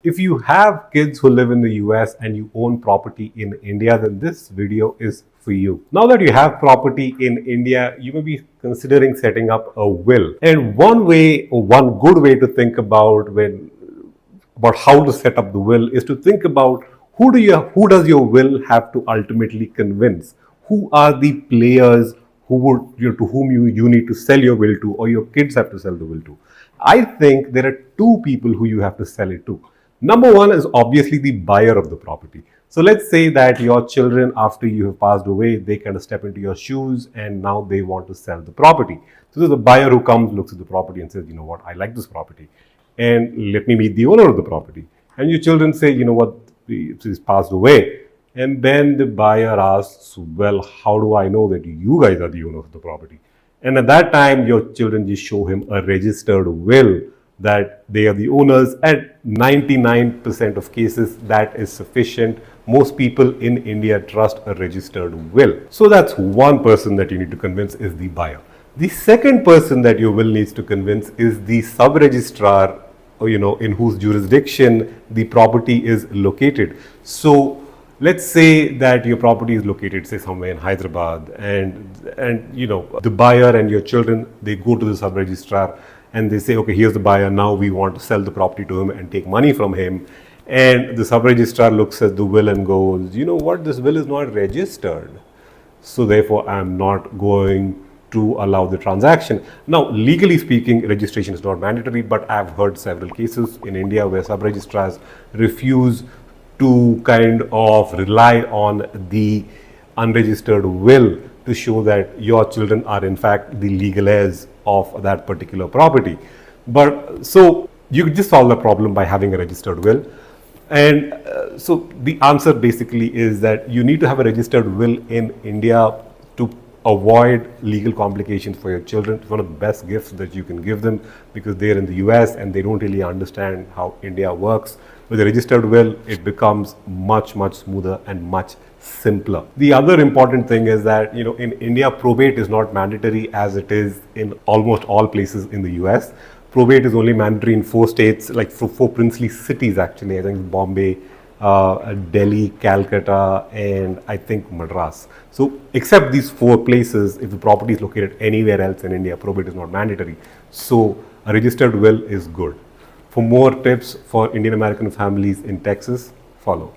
If you have kids who live in the US and you own property in India, then this video is for you. Now that you have property in India, you may be considering setting up a will. And one way, or one good way to think about how to set up the will is to think about who does your will have to ultimately convince? Who are the players to whom you need to sell your will to, or your kids have to sell the will to? I think there are two people who you have to sell it to. Number one is obviously the buyer of the property. So let's say that your children, after you have passed away, they kind of step into your shoes and now they want to sell the property. So there's a buyer who comes, looks at the property and says, you know what, I like this property and let me meet the owner of the property. And your children say, you know what, it's passed away. And then the buyer asks, well, how do I know that you guys are the owner of the property? And at that time, your children just show him a registered will that they are the owners. At 99% of cases, that is sufficient. Most people in India trust a registered will. So that's one person that you need to convince is the buyer. The second person that your will needs to convince is the sub-registrar, in whose jurisdiction the property is located. So let's say that your property is located, say, somewhere in Hyderabad, and the buyer and your children, they go to the sub-registrar and they say, okay, here's the buyer, now we want to sell the property to him and take money from him. And the sub-registrar looks at the will and goes, you know what, this will is not registered, so therefore I'm not going to allow the transaction. Now, legally speaking, registration is not mandatory, but I've heard several cases in India where sub-registrars refuse to kind of rely on the unregistered will to show that your children are in fact the legal heirs of that particular property. But so you could just solve the problem by having a registered will. And so the answer basically is that you need to have a registered will in India to avoid legal complications for your children. It's one of the best gifts that you can give them because they're in the US and they don't really understand how India works. With a registered will, it becomes much, much smoother and much simpler. The other important thing is that, in India, probate is not mandatory as it is in almost all places in the US. Probate is only mandatory in 4 states, like four princely cities actually. I think Bombay, Delhi, Calcutta, and I think Madras. So except these 4 places, if the property is located anywhere else in India, probate is not mandatory. So a registered will is good. For more tips for Indian American families in Texas, follow.